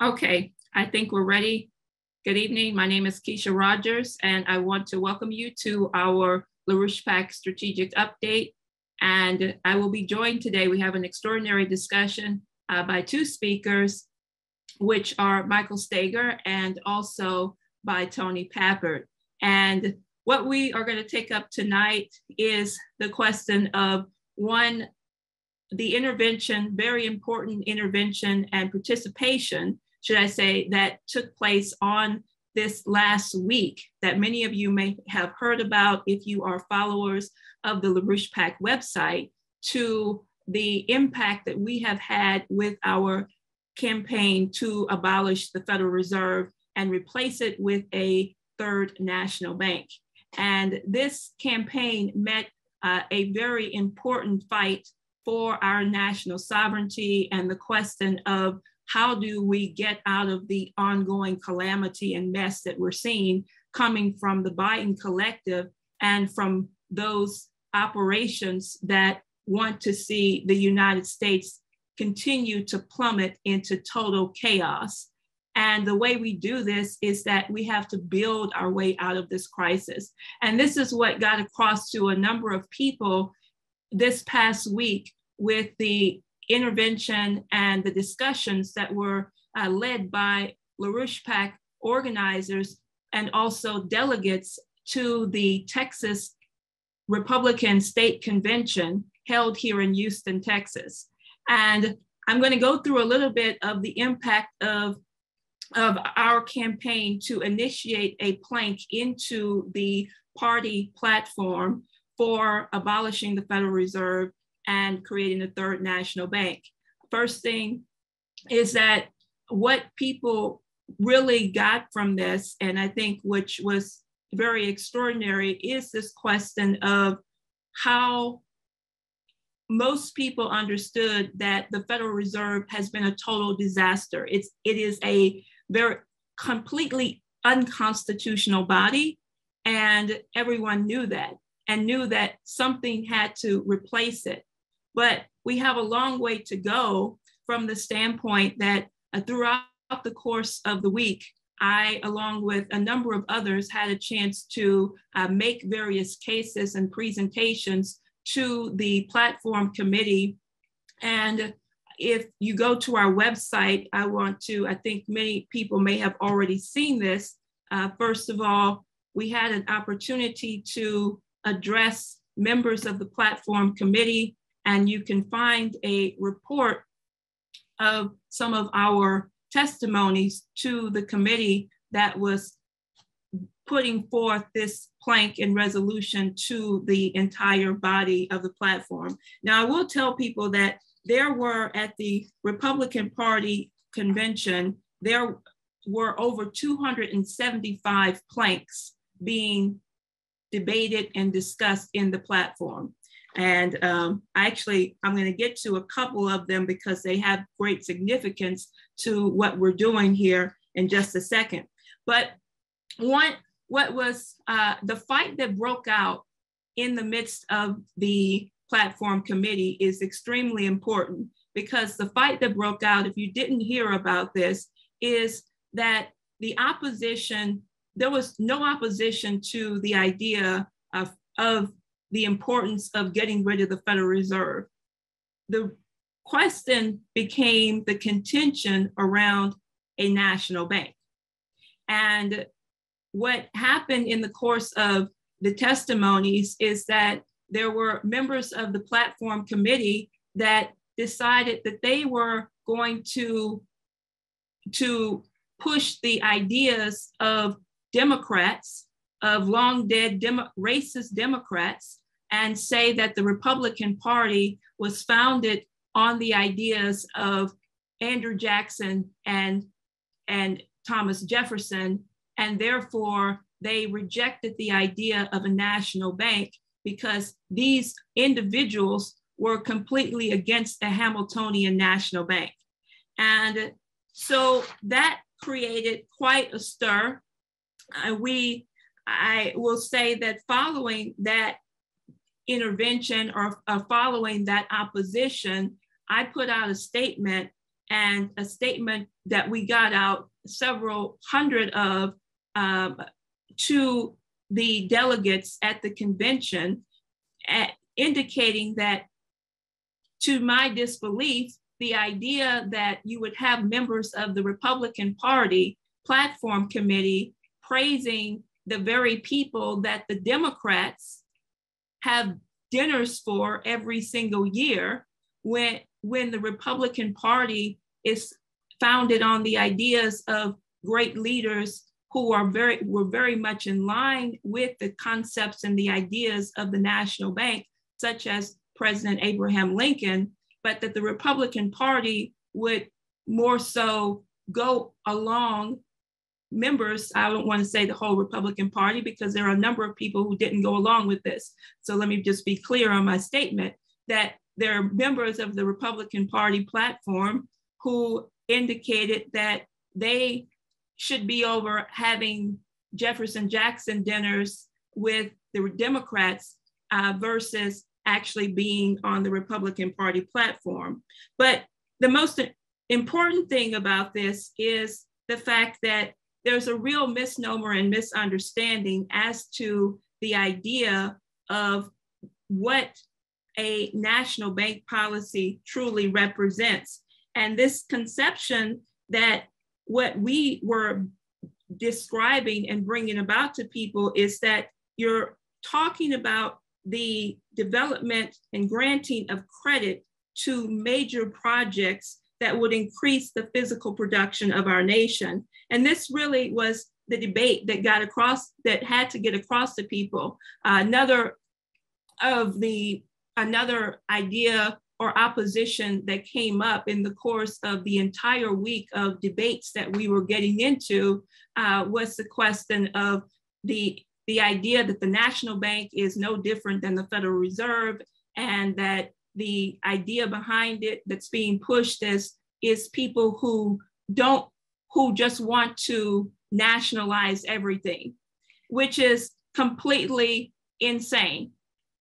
Okay, I think we're ready. Good evening. My name is Kesha Rogers, and I want to welcome you to our LaRouche PAC Strategic Update. And I will be joined today. We have an extraordinary discussion by two speakers, which are Michael Steger and also by Tony Pappert. And what we are going to take up tonight is the question of one, the intervention, very important intervention and participation, should I say, that took place on this last week that many of you may have heard about if you are followers of the LaRouche PAC website, to the impact that we have had with our campaign to abolish the Federal Reserve and replace it with a third national bank. And this campaign met a very important fight for our national sovereignty and the question of how do we get out of the ongoing calamity and mess that we're seeing coming from the Biden collective and from those operations that want to see the United States continue to plummet into total chaos. And the way we do this is that we have to build our way out of this crisis. And this is what got across to a number of people this past week with the intervention and the discussions that were led by LaRouche PAC organizers and also delegates to the Texas Republican State Convention held here in Houston, Texas. And I'm going to go through a little bit of the impact of our campaign to initiate a plank into the party platform for abolishing the Federal Reserve and creating a third national bank. First thing is that what people really got from this, and I think which was very extraordinary, is this question of how most people understood that the Federal Reserve has been a total disaster. It is a very completely unconstitutional body, and everyone knew that and knew that something had to replace it. But we have a long way to go from the standpoint that throughout the course of the week, I, along with a number of others, had a chance to make various cases and presentations to the platform committee. And if you go to our website, I think many people may have already seen this. First of all, we had an opportunity to address members of the platform committee, and you can find a report of some of our testimonies to the committee that was putting forth this plank and resolution to the entire body of the platform. Now, I will tell people that there were, at the Republican Party convention, there were over 275 planks being debated and discussed in the platform. And I'm going to get to a couple of them because they have great significance to what we're doing here in just a second. But what was the fight that broke out in the midst of the platform committee is extremely important, because the fight that broke out, if you didn't hear about this, is that the opposition, there was no opposition to the idea of the importance of getting rid of the Federal Reserve. The question became the contention around a national bank. And what happened in the course of the testimonies is that there were members of the platform committee that decided that they were going to push the ideas of Democrats, of long dead racist Democrats, and say that the Republican Party was founded on the ideas of Andrew Jackson and Thomas Jefferson, and therefore they rejected the idea of a national bank because these individuals were completely against a Hamiltonian national bank. And so that created quite a stir. I will say that following that intervention or following that opposition, I put out a statement and a statement that we got out, several hundred of, to the delegates at the convention, indicating that, to my disbelief, the idea that you would have members of the Republican Party platform committee praising the very people that the Democrats have dinners for every single year, when the Republican Party is founded on the ideas of great leaders who were very much in line with the concepts and the ideas of the national bank, such as President Abraham Lincoln, but that the Republican Party would more so go along. Members, I don't want to say the whole Republican Party, because there are a number of people who didn't go along with this. So let me just be clear on my statement that there are members of the Republican Party platform who indicated that they should be over having Jefferson-Jackson dinners with the Democrats versus actually being on the Republican Party platform. But the most important thing about this is the fact that there's a real misnomer and misunderstanding as to the idea of what a national bank policy truly represents. And this conception that what we were describing and bringing about to people is that you're talking about the development and granting of credit to major projects that would increase the physical production of our nation. And this really was the debate that had to get across to people. Another idea or opposition that came up in the course of the entire week of debates that we were getting into was the question of the idea that the national bank is no different than the Federal Reserve, and that the idea behind it that's being pushed is people who just want to nationalize everything, which is completely insane,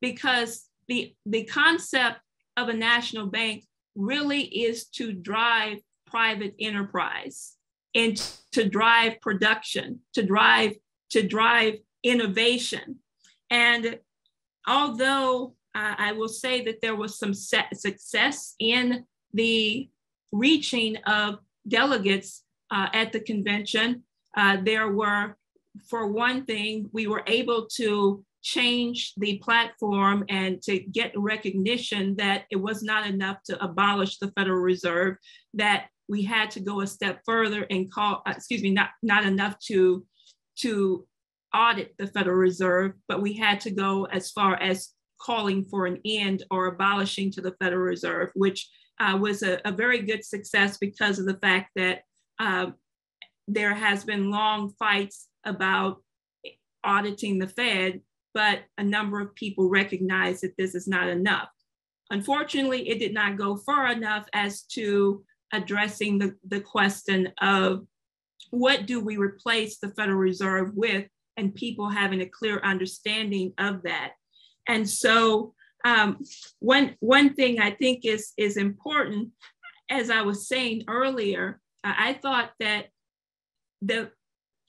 because the concept of a national bank really is to drive private enterprise and to drive production, to drive innovation. And although I will say that there was some success in the reaching of delegates at the convention, there were, for one thing, we were able to change the platform and to get recognition that it was not enough to abolish the Federal Reserve, that we had to go a step further and not enough to audit the Federal Reserve, but we had to go as far as calling for an end or abolishing to the Federal Reserve, which was a very good success because of the fact that there has been long fights about auditing the Fed, but a number of people recognize that this is not enough. Unfortunately, it did not go far enough as to addressing the question of what do we replace the Federal Reserve with, and people having a clear understanding of that. And so one thing I think is important, as I was saying earlier, I thought that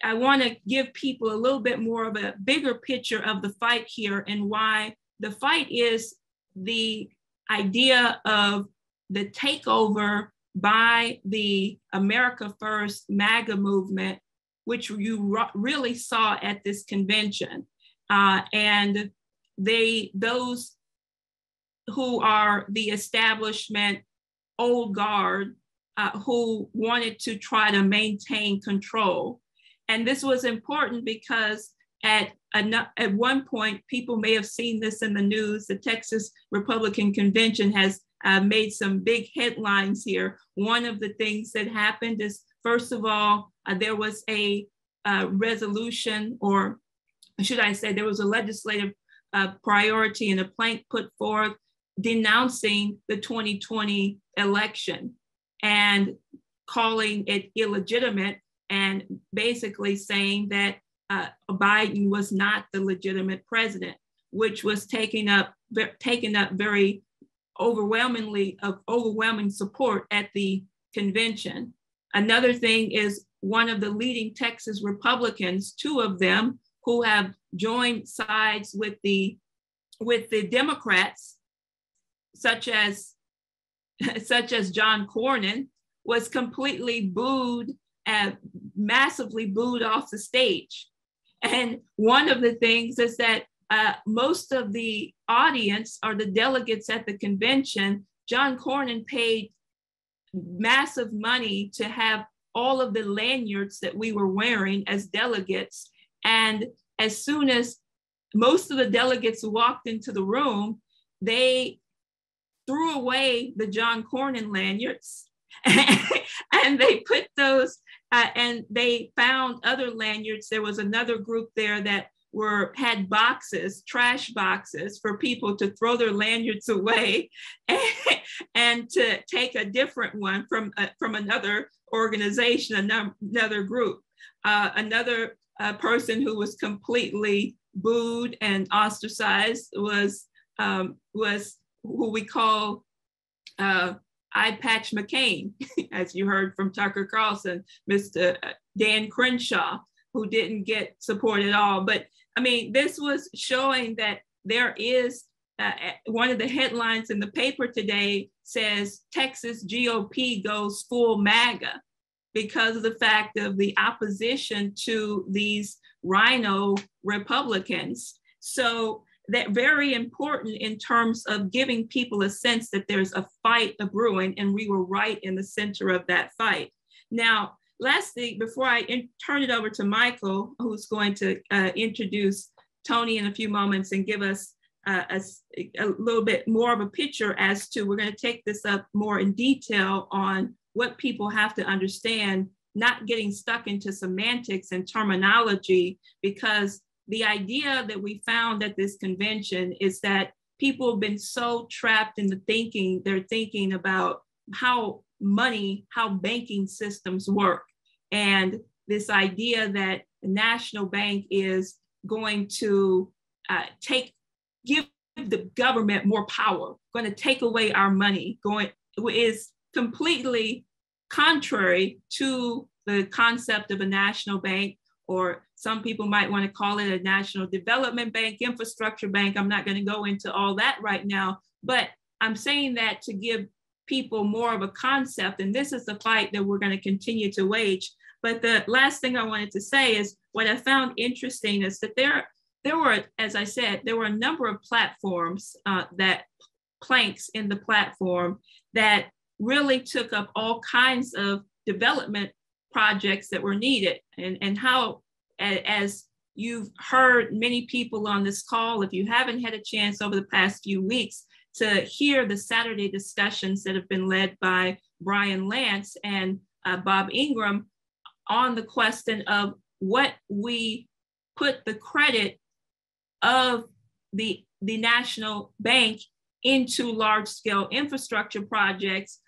I want to give people a little bit more of a bigger picture of the fight here, and why the fight is the idea of the takeover by the America First MAGA movement, which you really saw at this convention. And those who are the establishment old guard who wanted to try to maintain control. And this was important because at one point, people may have seen this in the news, the Texas Republican Convention has made some big headlines here. One of the things that happened is, first of all, there was a resolution, or should I say, there was a legislative priority and a plank put forth denouncing the 2020 election and calling it illegitimate, and basically saying that Biden was not the legitimate president, which was taken up very overwhelming support at the convention. Another thing is one of the leading Texas Republicans, two of them who have joined sides with the Democrats, such as John Cornyn, was completely booed and massively booed off the stage. And one of the things is that most of the audience or the delegates at the convention, John Cornyn paid massive money to have all of the lanyards that we were wearing as delegates. And as soon as most of the delegates walked into the room, they threw away the John Cornyn lanyards and they put those, and they found other lanyards. There was another group there that had boxes, trash boxes for people to throw their lanyards away and to take a different one from another organization, another group. Another person who was completely booed and ostracized was who we call Eye Patch McCain, as you heard from Tucker Carlson, Mr. Dan Crenshaw, who didn't get support at all. But I mean, this was showing that there is, one of the headlines in the paper today says Texas GOP goes full MAGA because of the fact of the opposition to these rhino Republicans. So that very important in terms of giving people a sense that there's a fight brewing, and we were right in the center of that fight. Now, lastly, before I turn it over to Michael, who's going to introduce Tony in a few moments and give us a little bit more of a picture as to, we're going to take this up more in detail on what people have to understand, not getting stuck into semantics and terminology, because the idea that we found at this convention is that people have been so trapped in the thinking, they're thinking about how banking systems work. And this idea that the national bank is going to give the government more power, going to take away our money, is completely contrary to the concept of a national bank, or some people might want to call it a national development bank, infrastructure bank. I'm not going to go into all that right now, but I'm saying that to give people more of a concept, and this is the fight that we're going to continue to wage. But the last thing I wanted to say is what I found interesting is that there were, as I said, there were a number of platforms, planks in the platform that really took up all kinds of development projects that were needed. And how, as you've heard many people on this call, if you haven't had a chance over the past few weeks to hear the Saturday discussions that have been led by Brian Lance and Bob Ingram on the question of what we put the credit of the national bank into large-scale infrastructure projects,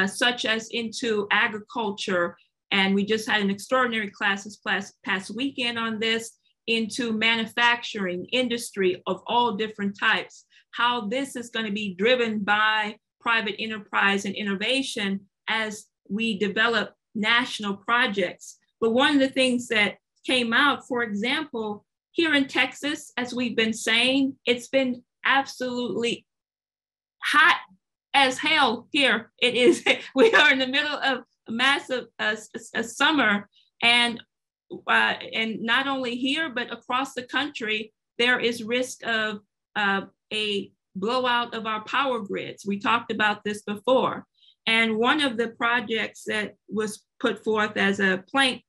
such as into agriculture. And we just had an extraordinary class this past weekend on this, into manufacturing, industry of all different types, how this is going to be driven by private enterprise and innovation as we develop national projects. But one of the things that came out, for example, here in Texas, as we've been saying, it's been absolutely hot as hell here. It is, we are in the middle of a massive summer, and not only here, but across the country, there is risk of a blowout of our power grids. We talked about this before. And one of the projects that was put forth as a plank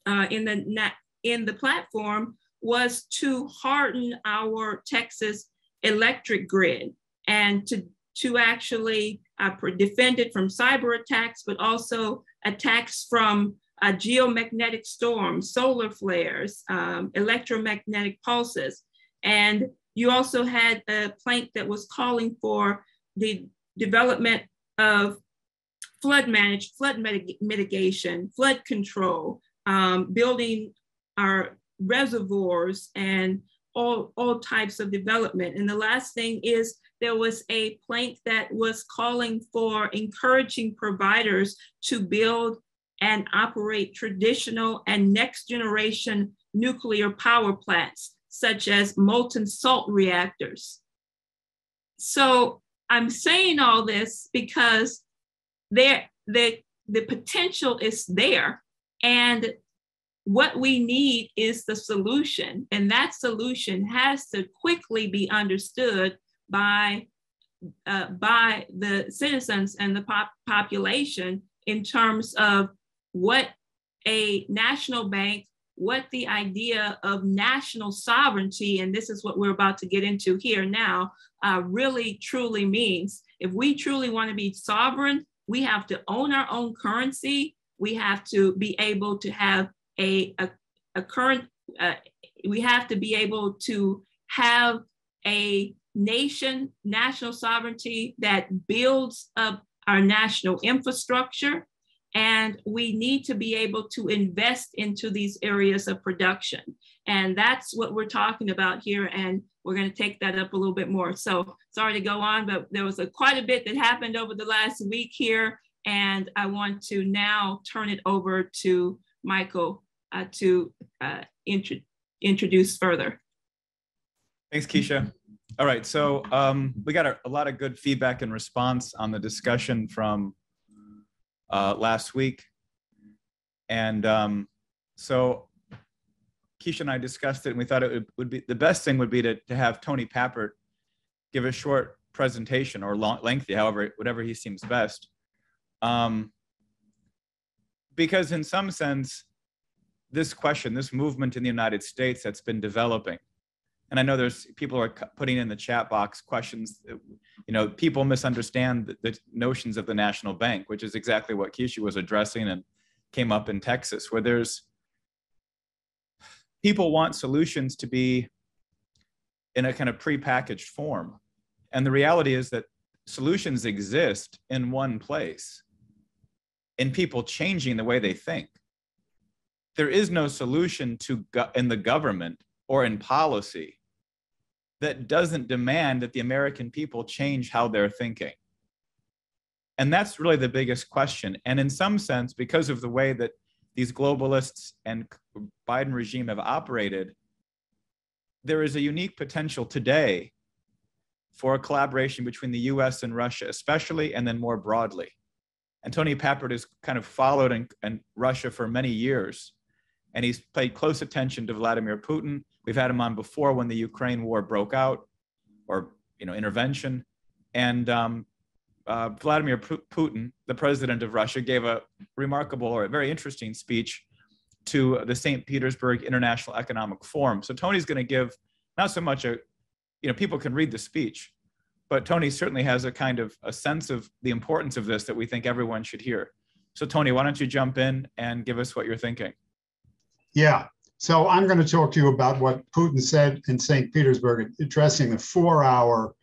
in the platform was to harden our Texas electric grid and to actually defend it from cyber attacks, but also attacks from geomagnetic storms, solar flares, electromagnetic pulses. And you also had a plank that was calling for the development of flood mitigation, flood control, building our reservoirs, and all types of development. And the last thing is there was a plank that was calling for encouraging providers to build and operate traditional and next generation nuclear power plants, such as molten salt reactors. So I'm saying all this because the potential is there, and what we need is the solution, and that solution has to quickly be understood by the citizens and the population in terms of what a national bank, what the idea of national sovereignty, and this is what we're about to get into here now, really truly means. If we truly want to be sovereign, we have to own our own currency. We have to be able to have we have to be able to have a national sovereignty that builds up our national infrastructure. And we need to be able to invest into these areas of production. And that's what we're talking about here. And we're going to take that up a little bit more. So sorry to go on, but there was quite a bit that happened over the last week here. And I want to now turn it over to Michael to introduce further. Thanks, Kesha. All right, so we got a lot of good feedback and response on the discussion from last week. And so Kesha and I discussed it, and we thought it would be the best thing would be to have Tony Papert give a short presentation, or lengthy, whatever he seems best. Because in some sense, this movement in the United States that's been developing, and I know there's people are putting in the chat box questions, people misunderstand the notions of the national bank, which is exactly what Kesha was addressing and came up in Texas, where people want solutions to be in a kind of prepackaged form. And the reality is that solutions exist in one place, in people changing the way they think. There is no solution in the government or in policy that doesn't demand that the American people change how they're thinking. And that's really the biggest question. And in some sense, because of the way that these globalists and Biden regime have operated, there is a unique potential today for a collaboration between the US and Russia, especially, and then more broadly. And Tony Papert has kind of followed in Russia for many years, and he's paid close attention to Vladimir Putin. We've had him on before when the Ukraine war broke out, or intervention. And Vladimir Putin, the president of Russia, gave a remarkable or a very interesting speech to the St. Petersburg International Economic Forum. So Tony's going to give not so much people can read the speech, but Tony certainly has a kind of a sense of the importance of this that we think everyone should hear. So Tony, why don't you jump in and give us what you're thinking? Yeah, so I'm going to talk to you about what Putin said in St. Petersburg, addressing the 4-hour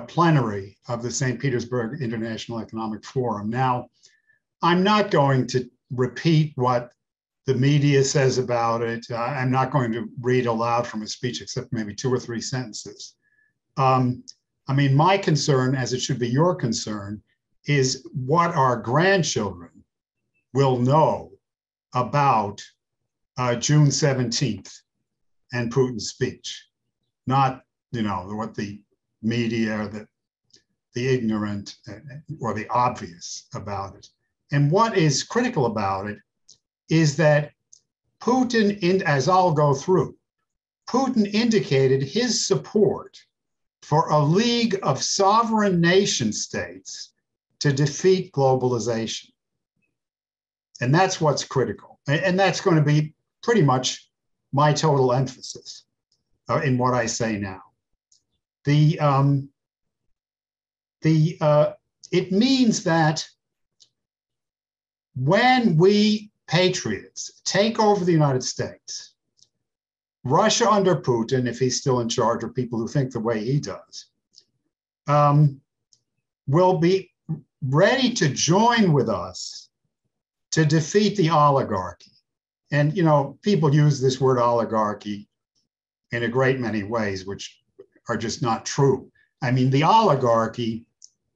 plenary of the St. Petersburg International Economic Forum. Now, I'm not going to repeat what the media says about it. I'm not going to read aloud from his speech, except maybe 2 or 3 sentences. My concern, as it should be your concern, is what our grandchildren will know about June 17th and Putin's speech, not, what the media or the ignorant or the obvious about it. And what is critical about it is that Putin, as I'll go through, Putin indicated his support for a league of sovereign nation states to defeat globalization. And that's what's critical. And that's going to be pretty much my total emphasis in what I say now. It means that when we patriots take over the United States, Russia under Putin, if he's still in charge, or people who think the way he does, will be ready to join with us to defeat the oligarchy. And, people use this word oligarchy in a great many ways, which are just not true. I mean, the oligarchy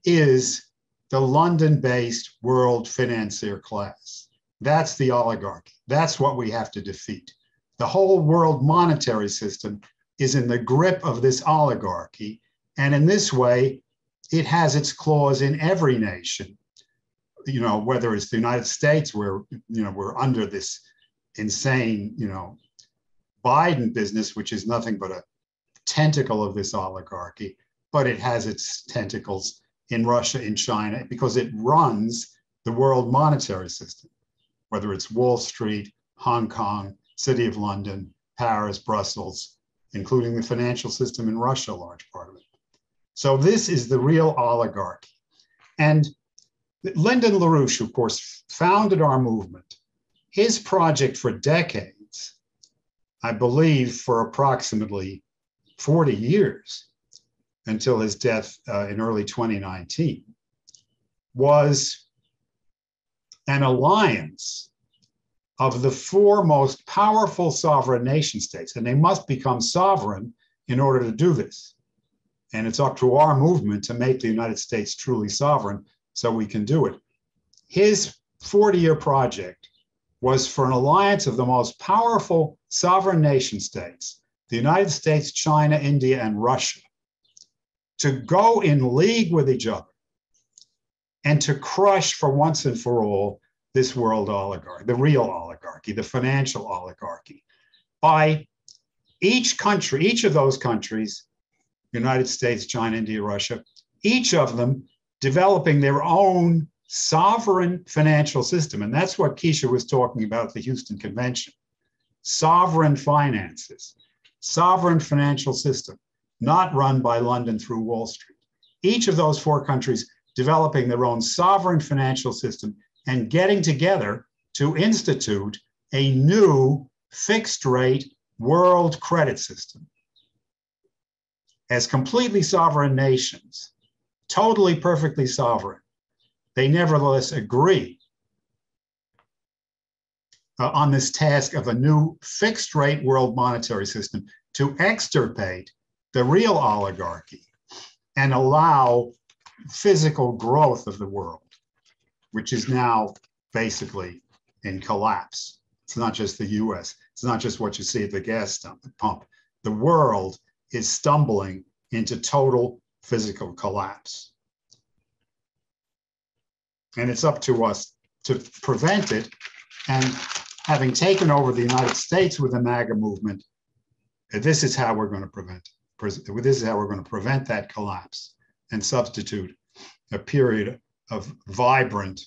is the London-based world financier class. That's the oligarchy. That's what we have to defeat. The whole world monetary system is in the grip of this oligarchy. And in this way, it has its claws in every nation. You know, whether it's the United States, where, you know, we're under this insane, you know, Biden business, which is nothing but a tentacle of this oligarchy, but it has its tentacles in Russia, in China, because it runs the world monetary system, whether it's Wall Street, Hong Kong, City of London, Paris, Brussels, including the financial system in Russia, a large part of it. So this is the real oligarchy. And Lyndon LaRouche, of course, founded our movement. His project for decades, I believe for approximately 40 years, until his death in early 2019, was an alliance of the four most powerful sovereign nation states. And they must become sovereign in order to do this. And it's up to our movement to make the United States truly sovereign so we can do it. His 40-year project was for an alliance of the most powerful sovereign nation states, the United States, China, India, and Russia, to go in league with each other and to crush for once and for all this world oligarchy, the real oligarchy, the financial oligarchy, by each country, each of those countries, United States, China, India, Russia, each of them developing their own sovereign financial system. And that's what Kesha was talking about at the Houston Convention. Sovereign finances, sovereign financial system, not run by London through Wall Street. Each of those four countries developing their own sovereign financial system and getting together to institute a new fixed rate world credit system. As completely sovereign nations, totally perfectly sovereign, they nevertheless agree on this task of a new fixed rate world monetary system to extirpate the real oligarchy and allow physical growth of the world, which is now basically in collapse. It's not just the US. It's not just what you see at the gas pump. The world is stumbling into total physical collapse. And it's up to us to prevent it. And having taken over the United States with the MAGA movement, this is how we're going to prevent it. This is how we're going to prevent that collapse and substitute a period of vibrant,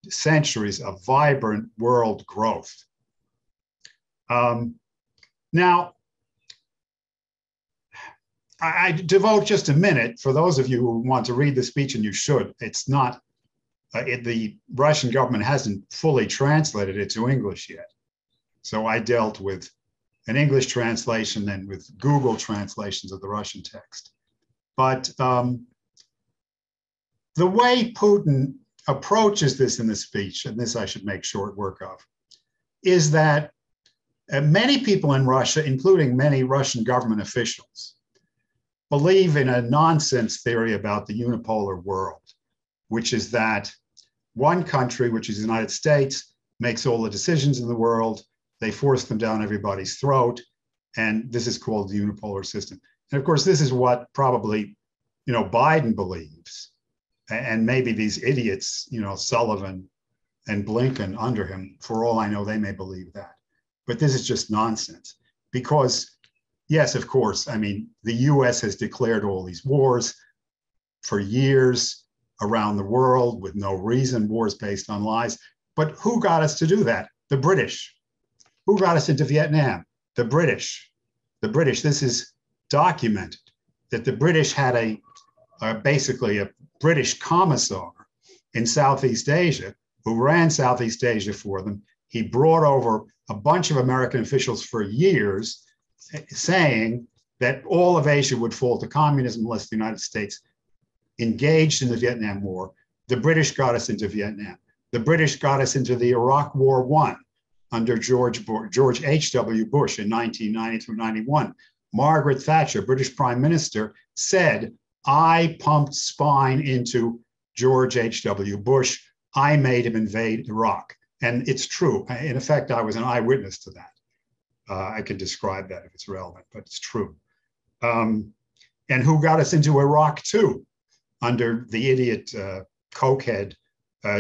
centuries of vibrant world growth. Now, I devote just a minute for those of you who want to read the speech, and you should. It's not, the Russian government hasn't fully translated it to English yet. So I dealt with an English translation and with Google translations of the Russian text. But the way Putin approaches this in the speech, and this I should make short work of, is that many people in Russia, including many Russian government officials, believe in a nonsense theory about the unipolar world, which is that one country, which is the United States, makes all the decisions in the world. They force them down everybody's throat, and this is called the unipolar system. And of course, this is what probably, you know, Biden believes, and maybe these idiots, you know, Sullivan and Blinken under him, for all I know, they may believe that. But this is just nonsense, because yes, of course, I mean, the US has declared all these wars for years around the world with no reason, wars based on lies. But who got us to do that? The British. Who got us into Vietnam? The British. The British. This is documented, that the British had basically a British commissar in Southeast Asia who ran Southeast Asia for them. He brought over a bunch of American officials for years, saying that all of Asia would fall to communism unless the United States engaged in the Vietnam War. The British got us into Vietnam. The British got us into the Iraq War I under George H.W. Bush in 1990 through 91. Margaret Thatcher, British Prime Minister, said I pumped spine into George H.W. Bush. I made him invade Iraq. And it's true. In effect, I was an eyewitness to that. I could describe that if it's relevant, but it's true. And who got us into Iraq too, under the idiot cokehead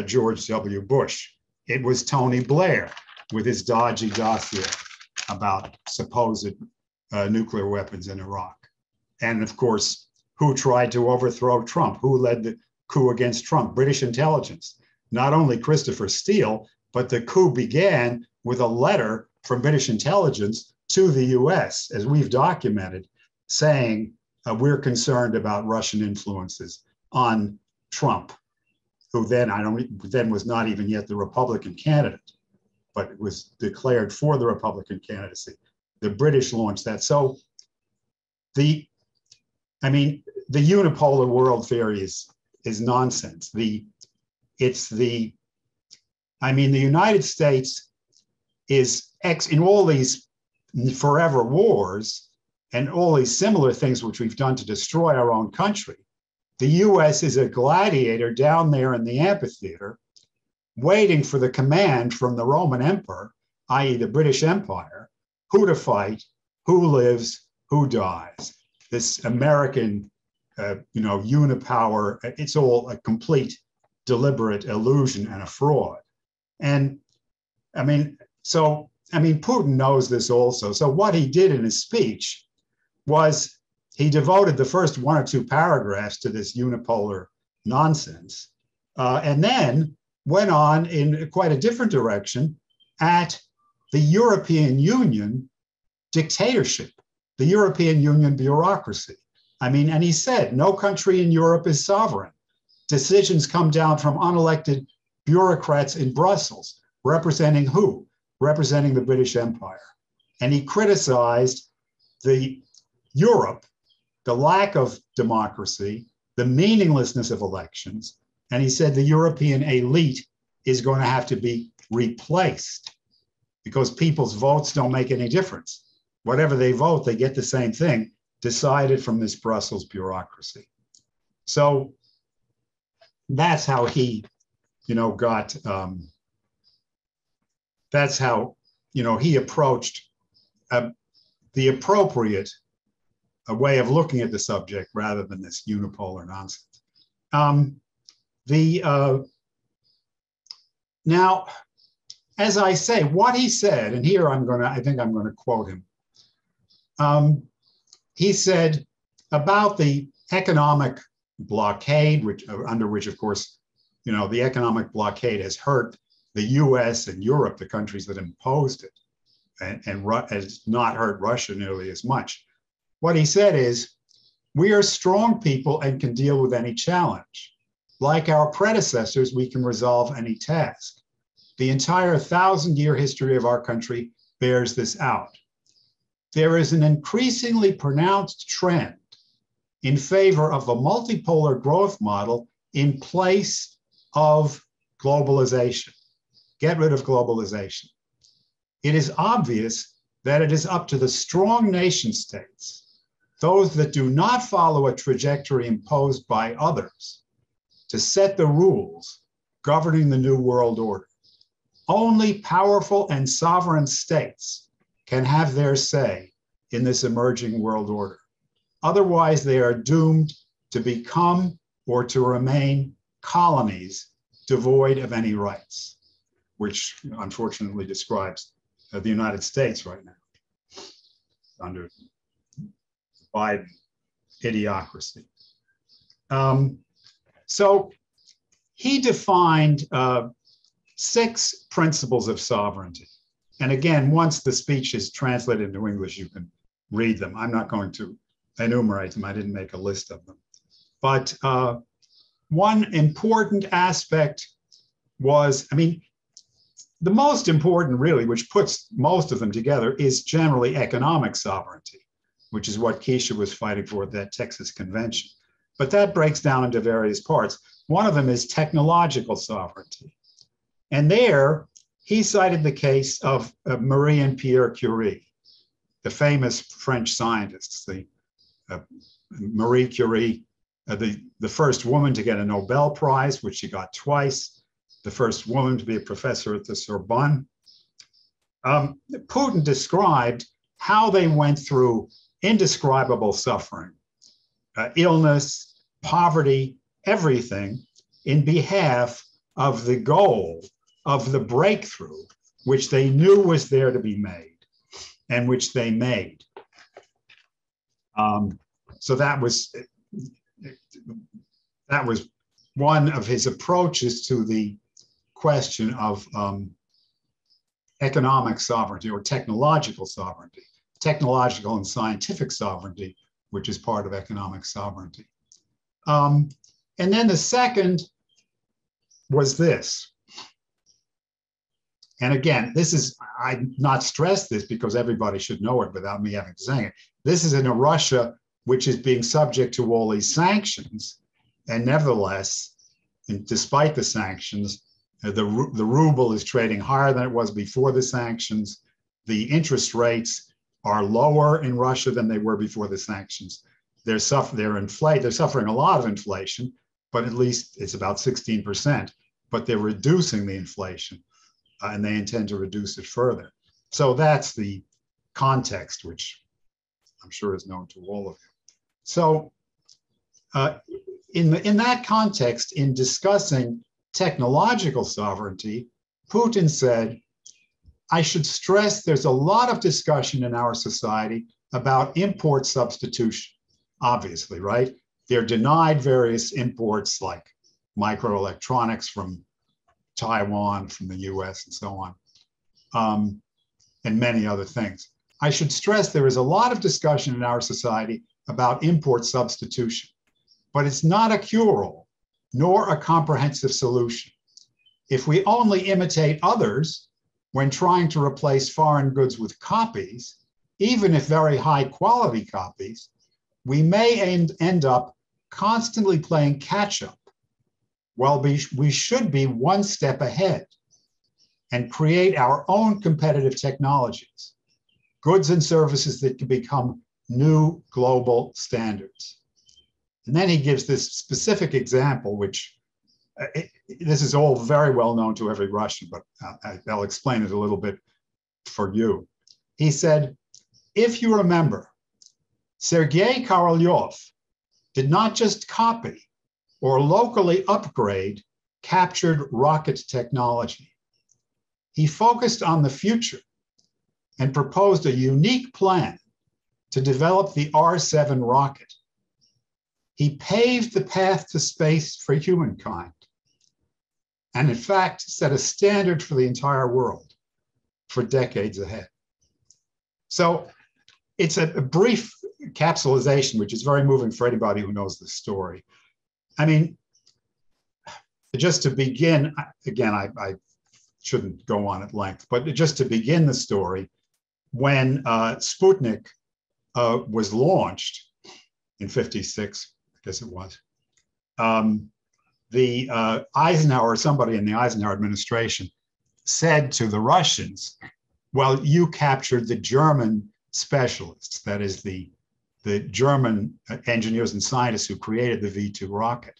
George W. Bush? It was Tony Blair with his dodgy dossier about supposed nuclear weapons in Iraq. And of course, who tried to overthrow Trump? Who led the coup against Trump? British intelligence. Not only Christopher Steele, but the coup began with a letter from British intelligence to the US, as we've documented, saying we're concerned about Russian influences on Trump, who then was not even yet the Republican candidate, but was declared for the Republican candidacy. The British launched that. So the unipolar world theory is nonsense. The United States is in all these forever wars and all these similar things which we've done to destroy our own country. The US is a gladiator down there in the amphitheater, waiting for the command from the Roman Emperor, i.e. the British Empire, who to fight, who lives, who dies. This American, unipower, it's all a complete deliberate illusion and a fraud. And Putin knows this also. So what he did in his speech was he devoted the first 1 or 2 paragraphs to this unipolar nonsense, and then went on in quite a different direction at the European Union dictatorship, the European Union bureaucracy. And he said, no country in Europe is sovereign. Decisions come down from unelected bureaucrats in Brussels, representing who? Representing the British Empire. And he criticized Europe, the lack of democracy, the meaninglessness of elections. And he said the European elite is going to have to be replaced because people's votes don't make any difference. Whatever they vote, they get the same thing decided from this Brussels bureaucracy. So that's how he, that's how, he approached the appropriate way of looking at the subject rather than this unipolar nonsense. Now, as I say, what he said, and here I think I'm going to quote him. He said about the economic blockade, under which, of course, the economic blockade has hurt the US and Europe, the countries that imposed it, and has not hurt Russia nearly as much. What he said is, we are strong people and can deal with any challenge. Like our predecessors, we can resolve any task. The entire 1,000-year history of our country bears this out. There is an increasingly pronounced trend in favor of the multipolar growth model in place of globalization. Get rid of globalization. It is obvious that it is up to the strong nation states, those that do not follow a trajectory imposed by others, to set the rules governing the new world order. Only powerful and sovereign states can have their say in this emerging world order. Otherwise, they are doomed to become or to remain colonies devoid of any rights, which unfortunately describes the United States right now under Biden idiocracy. So he defined 6 principles of sovereignty. And again, once the speech is translated into English, you can read them. I'm not going to enumerate them. I didn't make a list of them. But one important aspect was, the most important really, which puts most of them together, is generally economic sovereignty, which is what Kesha was fighting for at that Texas convention. But that breaks down into various parts. One of them is technological sovereignty. And there, he cited the case of Marie and Pierre Curie, the famous French scientists. Marie Curie the first woman to get a Nobel Prize, which she got twice, the first woman to be a professor at the Sorbonne. Putin described how they went through indescribable suffering, illness, poverty, everything in behalf of the goal of the breakthrough, which they knew was there to be made and which they made. So that was one of his approaches to the question of economic sovereignty or technological sovereignty, technological and scientific sovereignty, which is part of economic sovereignty. And then the second was this. And again, this is, I not stress this because everybody should know it without me having to say it. This is in a Russia which is being subject to all these sanctions. And nevertheless, despite the sanctions, the ruble is trading higher than it was before the sanctions. The interest rates are lower in Russia than they were before the sanctions. They're suffering a lot of inflation, but at least it's about 16%. But they're reducing the inflation, and they intend to reduce it further. So that's the context, which I'm sure is known to all of you. So in that context, in discussing technological sovereignty, Putin said, I should stress there's a lot of discussion in our society about import substitution, obviously, right? They're denied various imports like microelectronics from Taiwan, from the US, and so on, and many other things. I should stress there is a lot of discussion in our society about import substitution, but it's not a cure-all, nor a comprehensive solution. If we only imitate others when trying to replace foreign goods with copies, even if very high quality copies, we may end up constantly playing catch up. Well, we should be one step ahead and create our own competitive technologies, goods and services that can become new global standards. And then he gives this specific example, which this is all very well known to every Russian, but I'll explain it a little bit for you. He said, if you remember, Sergei Korolyov did not just copy or locally upgrade captured rocket technology. He focused on the future and proposed a unique plan to develop the R-7 rocket. He paved the path to space for humankind, and in fact, set a standard for the entire world for decades ahead. So it's a brief capsulization, which is very moving for anybody who knows the story. I mean, just to begin, again, I shouldn't go on at length, but just to begin the story, when Sputnik was launched in '56, I guess it was, the Eisenhower, somebody in the Eisenhower administration said to the Russians, well, you captured the German specialists, that is the German engineers and scientists who created the V-2 rocket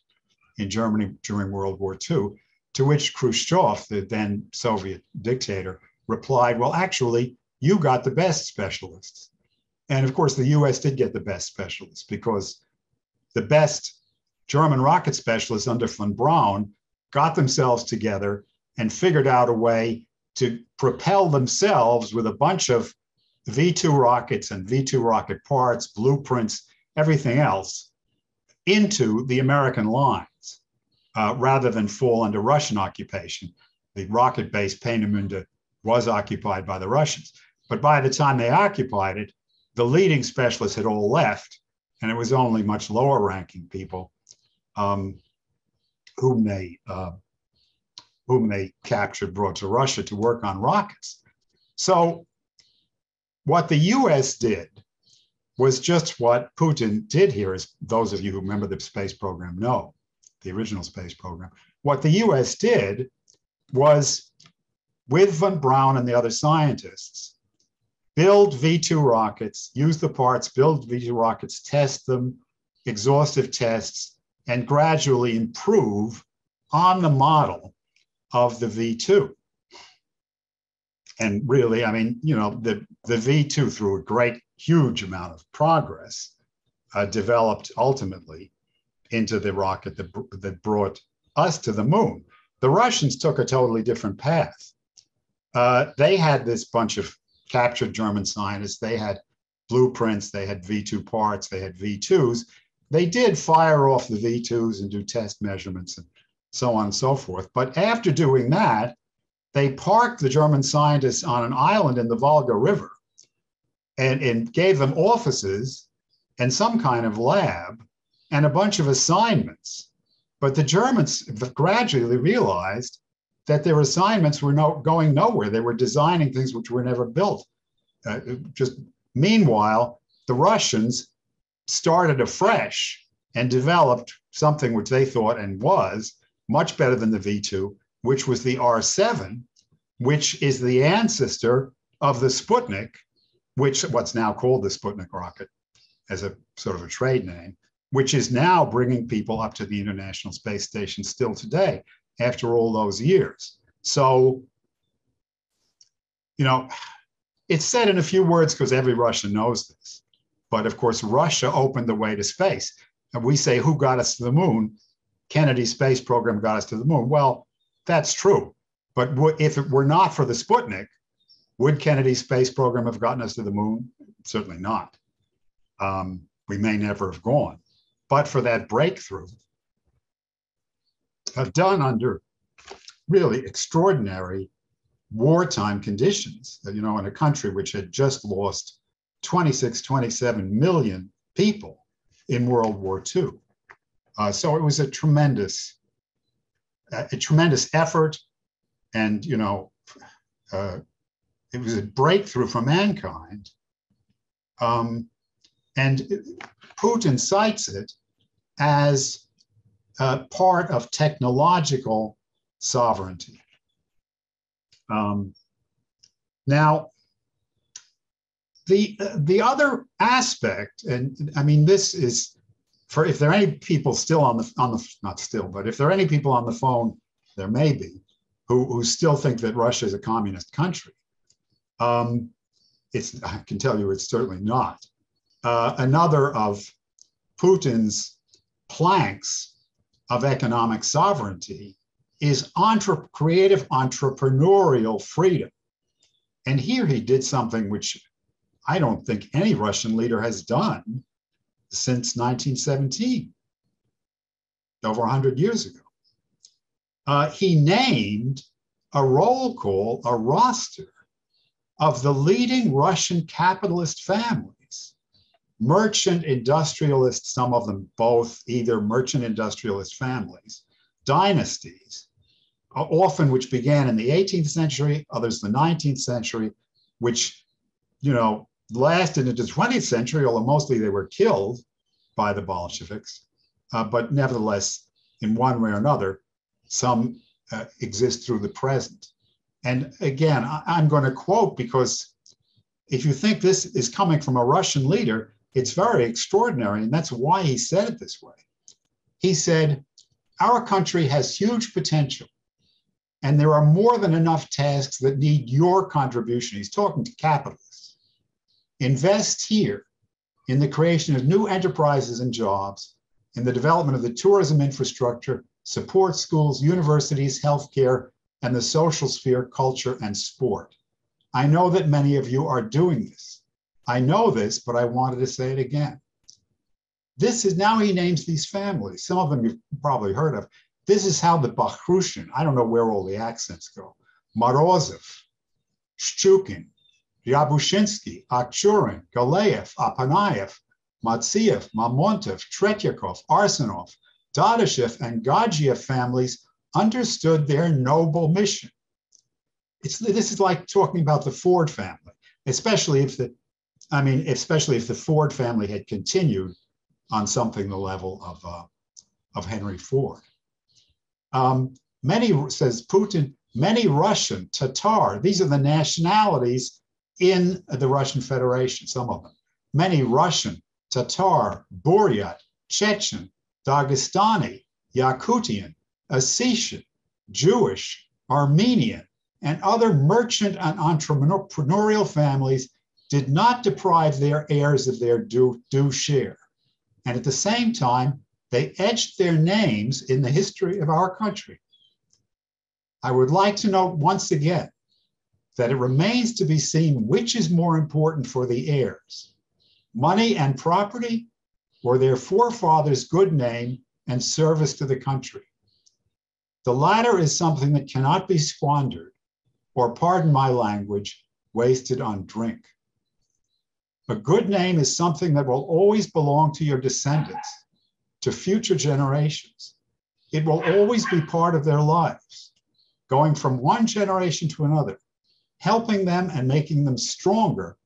in Germany during World War II, to which Khrushchev, the then Soviet dictator, replied, well, actually, you got the best specialists. And of course, the US did get the best specialists because the best German rocket specialists under von Braun got themselves together and figured out a way to propel themselves with a bunch of V-2 rockets and V-2 rocket parts, blueprints, everything else into the American lines rather than fall under Russian occupation. The rocket base Peenemünde was occupied by the Russians. But by the time they occupied it, the leading specialists had all left, and it was only much lower ranking people whom they captured, brought to Russia to work on rockets. So what the US did was just what Putin did here, as those of you who remember the space program know, the original space program. What the US did was, with von Braun and the other scientists, build V-2 rockets, use the parts, build V-2 rockets, test them, exhaustive tests, and gradually improve on the model of the V2. And really, I mean, you know, the V2, through a great, huge amount of progress, developed ultimately into the rocket that brought us to the moon. The Russians took a totally different path. They had this bunch of captured German scientists. They had blueprints, they had V2 parts, they had V2s. They did fire off the V2s and do test measurements and so on and so forth. But after doing that, they parked the German scientists on an island in the Volga River and gave them offices and some kind of lab and a bunch of assignments. But the Germans gradually realized that their assignments were going nowhere. They were designing things which were never built. Meanwhile, the Russians started afresh and developed something which they thought and was much better than the V2, which was the R7, which is the ancestor of the Sputnik, which what's now called the Sputnik rocket as a sort of a trade name, which is now bringing people up to the International Space Station still today, after all those years. So, you know, it's said in a few words because every Russian knows this. But of course, Russia opened the way to space. And we say, who got us to the moon? Kennedy's space program got us to the moon. Well, that's true. But if it were not for the Sputnik, would Kennedy's space program have gotten us to the moon? Certainly not. We may never have gone. But for that breakthrough, done under really extraordinary wartime conditions, you know, in a country which had just lost 26, 27 million people in World War II. So it was a tremendous effort, and, you know, it was a breakthrough for mankind. And Putin cites it as part of technological sovereignty. Now, the other aspect, and I mean, this is for, if there are any people still on the not still, but if there are any people on the phone, there may be, who still think that Russia is a communist country. I can tell you it's certainly not. Another of Putin's planks of economic sovereignty is creative entrepreneurial freedom. And here he did something which I don't think any Russian leader has done since 1917, over 100 years ago. He named a roll call, a roster of the leading Russian capitalist families, merchant industrialist, some of them both, either merchant industrialist families, dynasties, often which began in the 18th century, others the 19th century, which, you know, lasted into the 20th century, although mostly they were killed by the Bolsheviks. But nevertheless, in one way or another, some exist through the present. And again, I'm going to quote, because if you think this is coming from a Russian leader, it's very extraordinary, and that's why he said it this way. He said, "Our country has huge potential, and there are more than enough tasks that need your contribution." He's talking to capitalists. "Invest here in the creation of new enterprises and jobs, in the development of the tourism infrastructure, support schools, universities, healthcare, and the social sphere, culture, and sport. I know that many of you are doing this. I know this, but I wanted to say it again." This is, now he names these families. Some of them you've probably heard of. This is how the Bakhrushin, I don't know where all the accents go, Morozov, Shchukin, Ryabushinsky, Akhchurin, Galeyev, Apanayev, Matsiev, Mamontov, Tretyakov, Arsenov, Dadashev, and Gadzhiev families understood their noble mission. This is like talking about the Ford family, especially if the Ford family had continued on something the level of Henry Ford. Says Putin, many Russian, Tatar, these are the nationalities in the Russian Federation, some of them. Many Russian, Tatar, Buryat, Chechen, Dagestani, Yakutian, Ossetian, Jewish, Armenian, and other merchant and entrepreneurial families did not deprive their heirs of their due share. And at the same time, they etched their names in the history of our country. I would like to note once again that it remains to be seen which is more important for the heirs, money and property, or their forefathers' good name and service to the country. The latter is something that cannot be squandered, or, pardon my language, wasted on drink. A good name is something that will always belong to your descendants, to future generations. It will always be part of their lives, going from one generation to another, helping them and making them stronger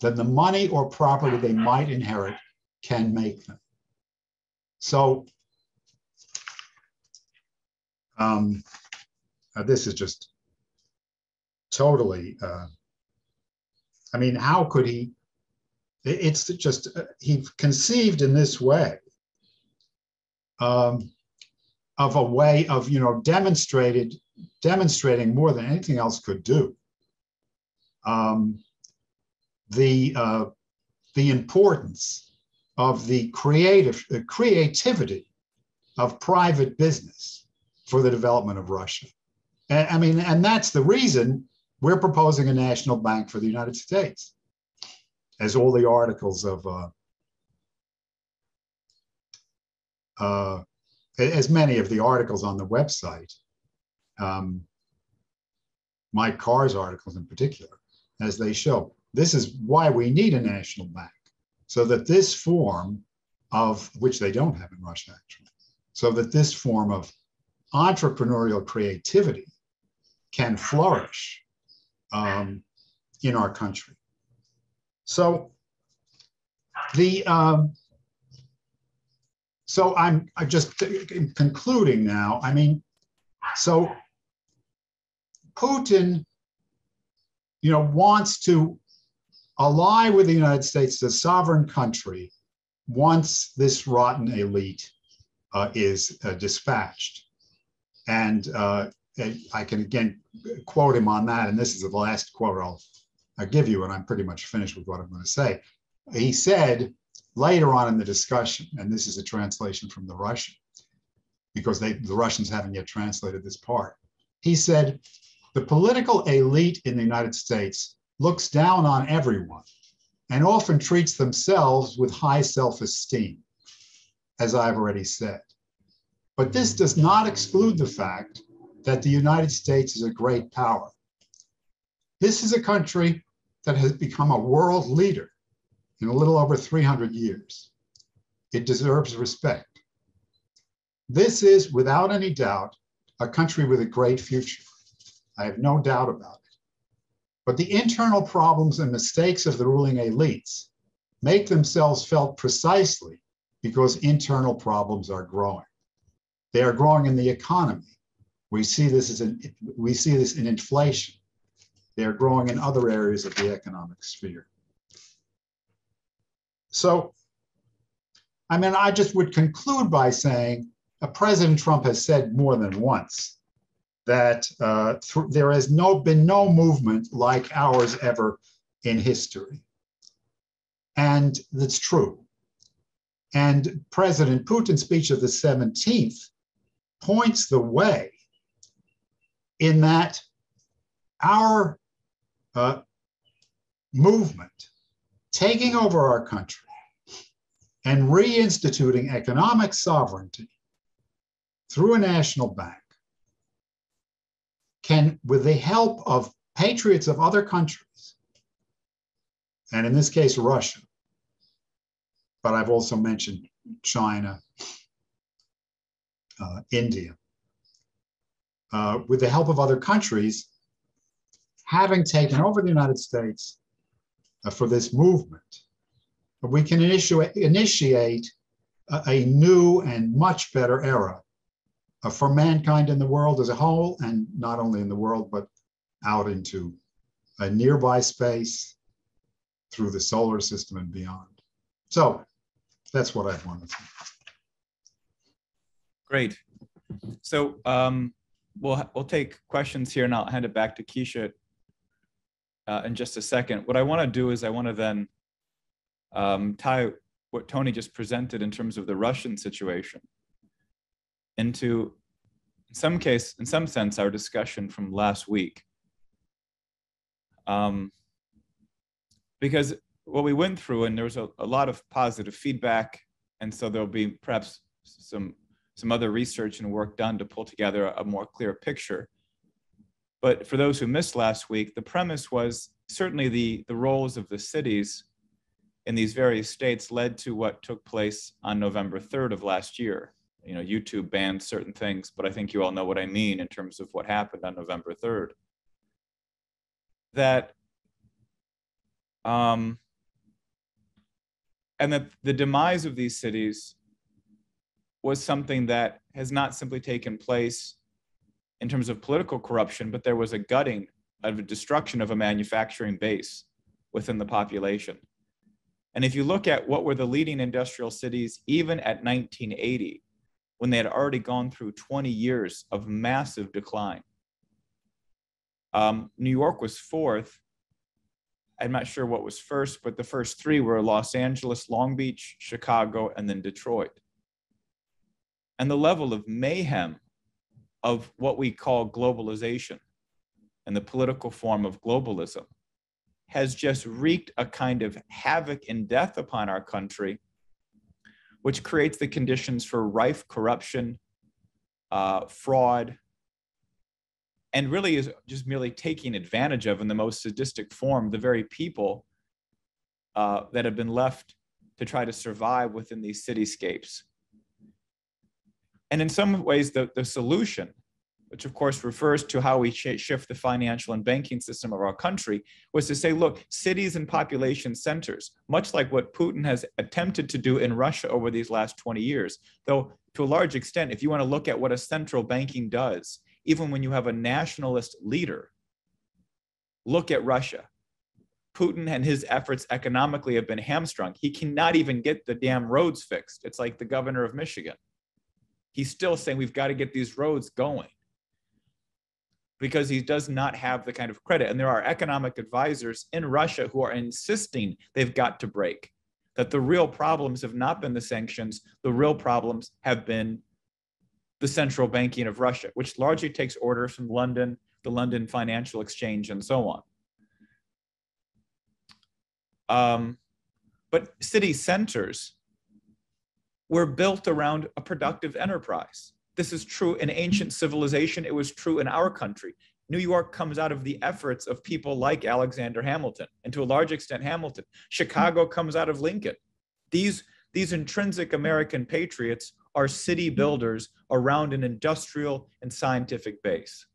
than the money or property they might inherit can make them. So this is just totally, I mean, how could he? It's just, he conceived in this way of a way of, demonstrating more than anything else could do the importance of the creativity of private business for the development of Russia. And that's the reason we're proposing a national bank for the United States, as all the articles of, as many of the articles on the website, Mike Carr's articles in particular, as they show. This is why we need a national bank, so that this form of, which they don't have in Russia actually, so that this form of entrepreneurial creativity can flourish in our country. So I'm just concluding now. I mean, so Putin, wants to ally with the United States as a sovereign country once this rotten elite is dispatched. And I can again quote him on that, and this is the last quote I'll give you, and I'm pretty much finished with what I'm going to say. He said later on in the discussion, and this is a translation from the Russian, because the Russians haven't yet translated this part. He said, the political elite in the United States looks down on everyone and often treats themselves with high self-esteem, as I've already said. But this does not exclude the fact that the United States is a great power. This is a country that has become a world leader in a little over 300 years. It deserves respect. This is, without any doubt, a country with a great future. I have no doubt about it. But the internal problems and mistakes of the ruling elites make themselves felt precisely because internal problems are growing. They are growing in the economy. We see this in inflation. They are growing in other areas of the economic sphere. So, I just would conclude by saying President Trump has said more than once that there has been no movement like ours ever in history. And that's true. And President Putin's speech of the 17th points the way in that our movement, taking over our country and reinstituting economic sovereignty through a national bank, can, with the help of patriots of other countries, and in this case, Russia, but I've also mentioned China, India, with the help of other countries, having taken over the United States for this movement, we can initiate a new and much better era for mankind in the world as a whole, and not only in the world, but out into a nearby space, through the solar system and beyond. So that's what I wanted to say. Great. So we'll take questions here, and I'll hand it back to Kesha in just a second. What I want to do is I want to then tie what Tony just presented in terms of the Russian situation into, in some sense, our discussion from last week. Because what we went through, and there was a lot of positive feedback, and so there'll be perhaps some other research and work done to pull together a more clear picture. But for those who missed last week, the premise was certainly the roles of the cities in these various states led to what took place on November 3rd of last year. You know, YouTube banned certain things, but I think you all know what I mean in terms of what happened on November 3rd. That and that the demise of these cities was something that has not simply taken place in terms of political corruption, but there was a gutting of a destruction of a manufacturing base within the population. And if you look at what were the leading industrial cities, even at 1980, when they had already gone through 20 years of massive decline, New York was fourth. I'm not sure what was first, but the first three were Los Angeles, Long Beach, Chicago, and then Detroit. And the level of mayhem of what we call globalization and the political form of globalism has just wreaked a kind of havoc and death upon our country, which creates the conditions for rife corruption, fraud, and really is just merely taking advantage of, in the most sadistic form, the very people that have been left to try to survive within these cityscapes. And in some ways, the solution, which of course refers to how we shift the financial and banking system of our country, was to say, look, cities and population centers, much like what Putin has attempted to do in Russia over these last 20 years, though to a large extent, if you want to look at what a central banking does, even when you have a nationalist leader, look at Russia. Putin and his efforts economically have been hamstrung. He cannot even get the damn roads fixed. It's like the governor of Michigan. He's still saying we've got to get these roads going because he does not have the kind of credit. And there are economic advisors in Russia who are insisting they've got to break, that the real problems have not been the sanctions. The real problems have been the central banking of Russia, which largely takes orders from London, the London Financial Exchange, and so on. But city centers were built around a productive enterprise. This is true in ancient civilization. It was true in our country. New York comes out of the efforts of people like Alexander Hamilton, and to a large extent Hamilton. Chicago comes out of Lincoln. These intrinsic American patriots are city builders around an industrial and scientific base.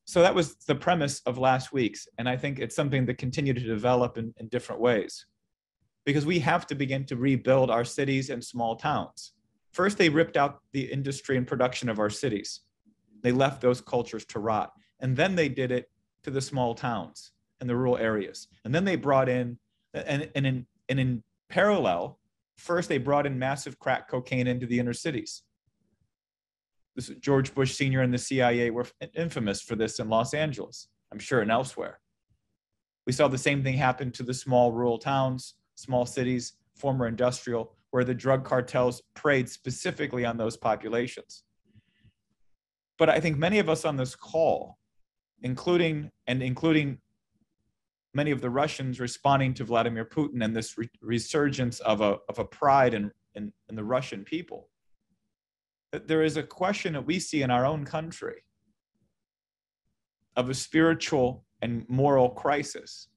So that was the premise of last week's, and I think it's something that continued to develop in different ways, because we have to begin to rebuild our cities and small towns. First, they ripped out the industry and production of our cities. They left those cultures to rot. And then they did it to the small towns and the rural areas. And then they brought in, and in parallel, first they brought in massive crack cocaine into the inner cities. This George Bush Sr. and the CIA were infamous for this in Los Angeles, I'm sure, and elsewhere. We saw the same thing happen to the small rural towns, small cities, former industrial, where the drug cartels preyed specifically on those populations. But I think many of us on this call, including many of the Russians responding to Vladimir Putin and this resurgence of a pride in the Russian people, that there is a question that we see in our own country of a spiritual and moral crisis.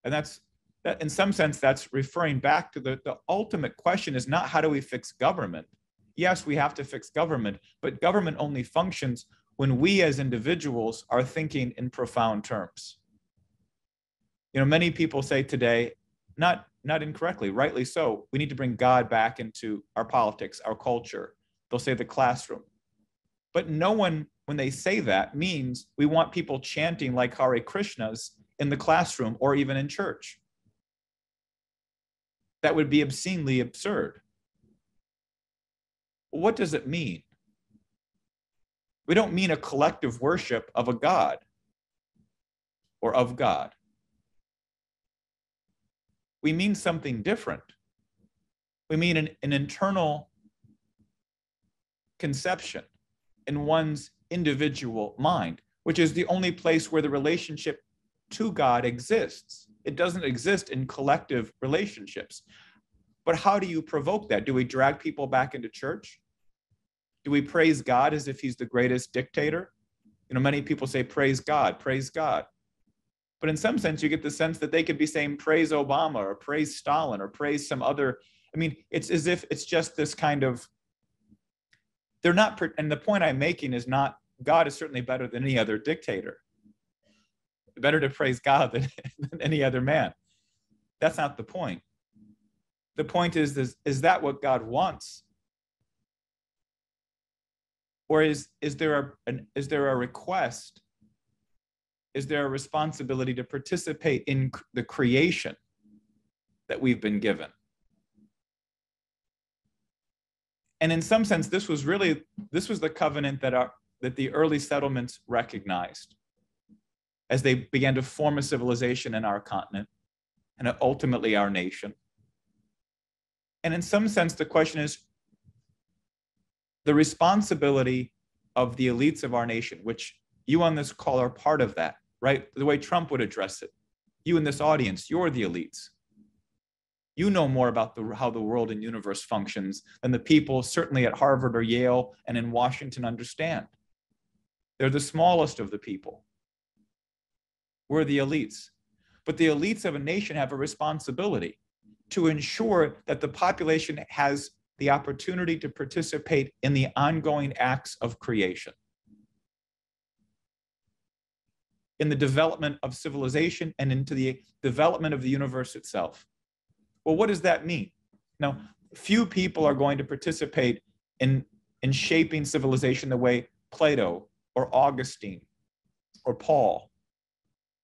And that in some sense, that's referring back to the ultimate question is not how do we fix government? Yes, we have to fix government, but government only functions when we as individuals are thinking in profound terms. You know, many people say today, not incorrectly, rightly so, we need to bring God back into our politics, our culture. They'll say the classroom. But no one, when they say that, means we want people chanting like Hare Krishnas in the classroom or even in church. That would be obscenely absurd. What does it mean? We don't mean a collective worship of a God or of God. We mean something different. We mean an internal conception in one's individual mind, which is the only place where the relationship to God exists. It doesn't exist in collective relationships. But how do you provoke that? Do we drag people back into church? Do we praise God as if he's the greatest dictator? You know, many people say, praise God, praise God. But in some sense, you get the sense that they could be saying, praise Obama or praise Stalin or praise some other. I mean, it's as if it's just this kind of, they're not, and the point I'm making is not, God is certainly better than any other dictator. Better to praise God than any other man. That's not the point. The point is that what God wants? Or is there a request? Is there a responsibility to participate in the creation that we've been given? And in some sense, this was the covenant that the early settlements recognized as they began to form a civilization in our continent and ultimately our nation. And in some sense, the question is the responsibility of the elites of our nation, which you on this call are part of that, right? The way Trump would address it. You in this audience, you're the elites. You know more about how the world and universe functions than the people certainly at Harvard or Yale and in Washington understand. They're the smallest of the people. We're the elites. But the elites of a nation have a responsibility to ensure that the population has the opportunity to participate in the ongoing acts of creation, in the development of civilization and into the development of the universe itself. Well, what does that mean? Now, few people are going to participate in shaping civilization the way Plato or Augustine or Paul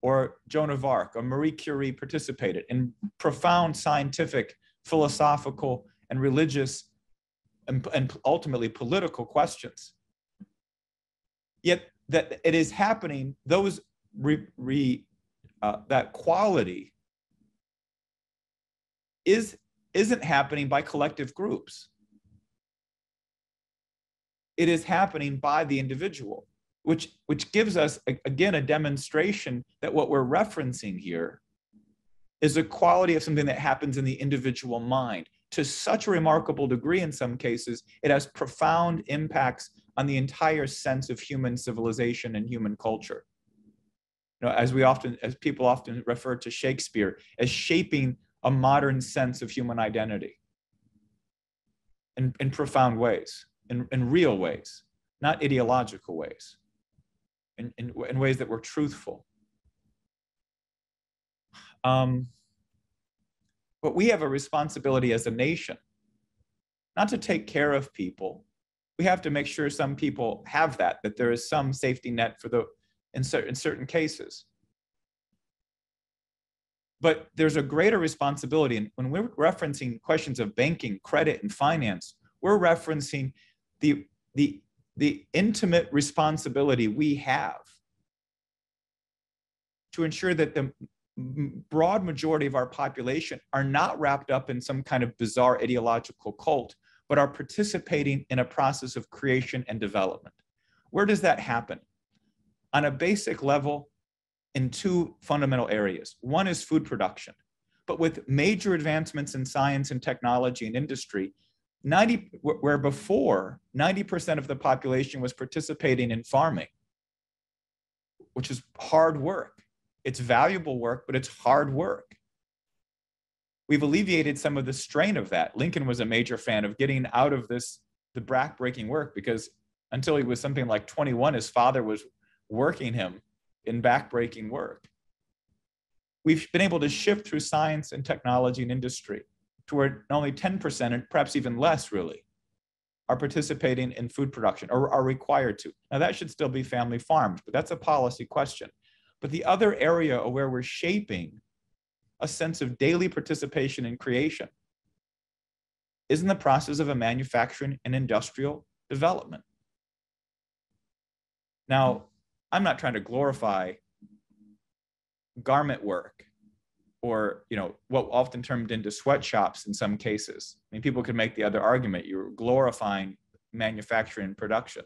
or Joan of Arc or Marie Curie participated in profound scientific, philosophical, and religious, and ultimately political questions. Yet that it is happening, that quality isn't happening by collective groups. It is happening by the individual, which gives us, again, a demonstration that what we're referencing here is a quality of something that happens in the individual mind. To such a remarkable degree, in some cases, it has profound impacts on the entire sense of human civilization and human culture. You know, as people often refer to Shakespeare as shaping a modern sense of human identity in profound ways, in real ways, not ideological ways, in ways that were truthful. But we have a responsibility as a nation, not to take care of people. We have to make sure some people have that there is some safety net in certain cases. But there's a greater responsibility. And when we're referencing questions of banking, credit, and finance, we're referencing the intimate responsibility we have to ensure that the broad majority of our population are not wrapped up in some kind of bizarre ideological cult, but are participating in a process of creation and development. Where does that happen? On a basic level, in two fundamental areas. One is food production, but with major advancements in science and technology and industry, where before 90% of the population was participating in farming, which is hard work. It's valuable work, but it's hard work. We've alleviated some of the strain of that. Lincoln was a major fan of getting out of the back-breaking work, because until he was something like 21, his father was working him in back-breaking work. We've been able to shift through science and technology and industry to where not only 10%, and perhaps even less really, are participating in food production or are required to. Now that should still be family farmed, but that's a policy question. But the other area where we're shaping a sense of daily participation in creation is in the process of a manufacturing and industrial development. Now, I'm not trying to glorify garment work or, what often termed into sweatshops in some cases. I mean, people could make the other argument, you're glorifying manufacturing and production.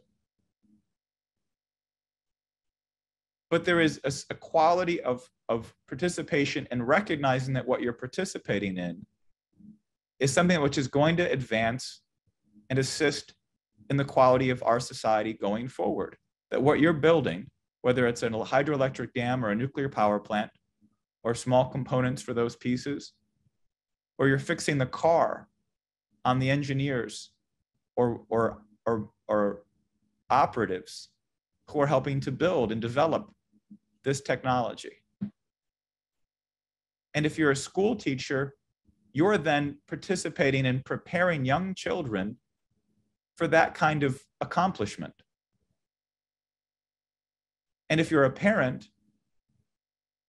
But there is a quality of participation and recognizing that what you're participating in is something which is going to advance and assist in the quality of our society going forward. That what you're building, whether it's a hydroelectric dam or a nuclear power plant, or small components for those pieces, or you're fixing the car on the engineers or operatives who are helping to build and develop this technology. And if you're a school teacher, you're then participating in preparing young children for that kind of accomplishment. And if you're a parent,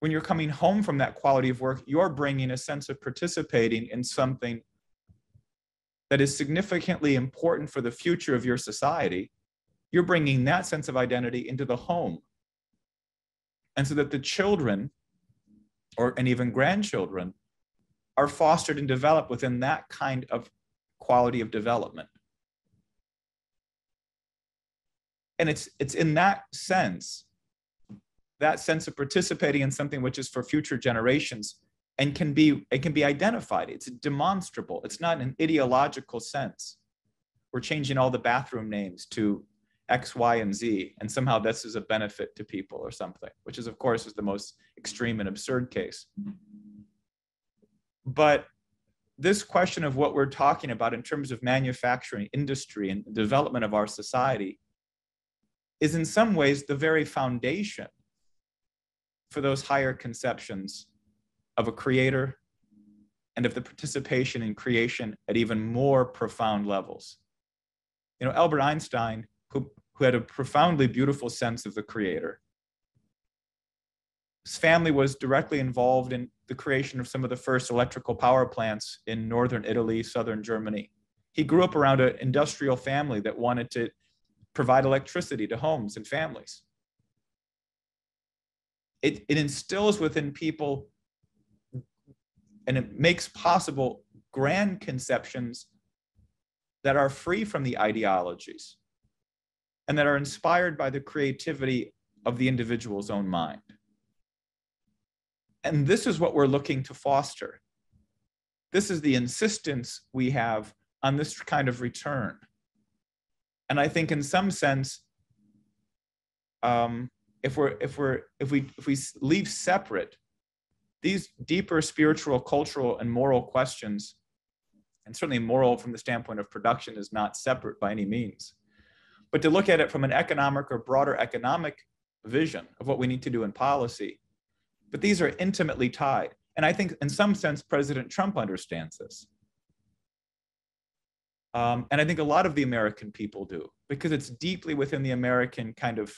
when you're coming home from that quality of work, you're bringing a sense of participating in something that is significantly important for the future of your society. You're bringing that sense of identity into the home. And so that the children, and even grandchildren, are fostered and developed within that kind of quality of development. And it's in that sense of participating in something which is for future generations and it can be identified. It's demonstrable. It's not an ideological sense. We're changing all the bathroom names to X, Y, and Z, and somehow this is a benefit to people or something, which is, of course, is the most extreme and absurd case. But this question of what we're talking about in terms of manufacturing, industry, and development of our society is in some ways the very foundation for those higher conceptions of a creator and of the participation in creation at even more profound levels. Albert Einstein, who had a profoundly beautiful sense of the creator, his family was directly involved in the creation of some of the first electrical power plants in northern Italy, southern Germany. He grew up around an industrial family that wanted to provide electricity to homes and families. It instills within people, and it makes possible grand conceptions that are free from the ideologies and that are inspired by the creativity of the individual's own mind. And this is what we're looking to foster. This is the insistence we have on this kind of return. And I think in some sense, if we leave separate these deeper spiritual, cultural, and moral questions, and certainly moral from the standpoint of production is not separate by any means, but to look at it from an economic or broader economic vision of what we need to do in policy, but these are intimately tied. And I think in some sense, President Trump understands this. And I think a lot of the American people do, because it's deeply within the American kind of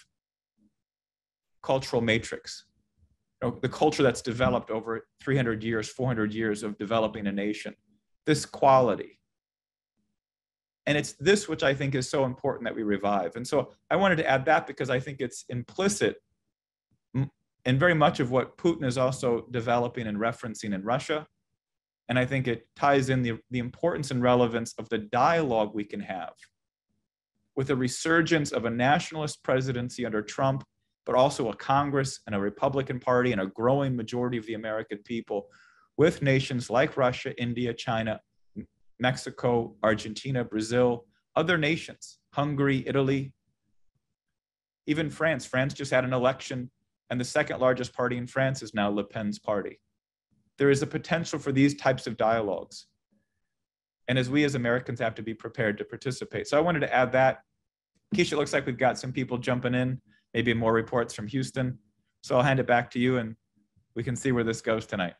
cultural matrix, the culture that's developed over 300 years, 400 years of developing a nation, this quality. And it's this which I think is so important that we revive. And so I wanted to add that because I think it's implicit in very much of what Putin is also developing and referencing in Russia. And I think it ties in the importance and relevance of the dialogue we can have with a resurgence of a nationalist presidency under Trump, but also a Congress and a Republican Party and a growing majority of the American people with nations like Russia, India, China, Mexico, Argentina, Brazil, other nations, Hungary, Italy, even France. France just had an election, and the second largest party in France is now Le Pen's party. There is a potential for these types of dialogues. And as we as Americans have to be prepared to participate. So I wanted to add that. Kesha, it looks like we've got some people jumping in, maybe more reports from Houston. So I'll hand it back to you and we can see where this goes tonight.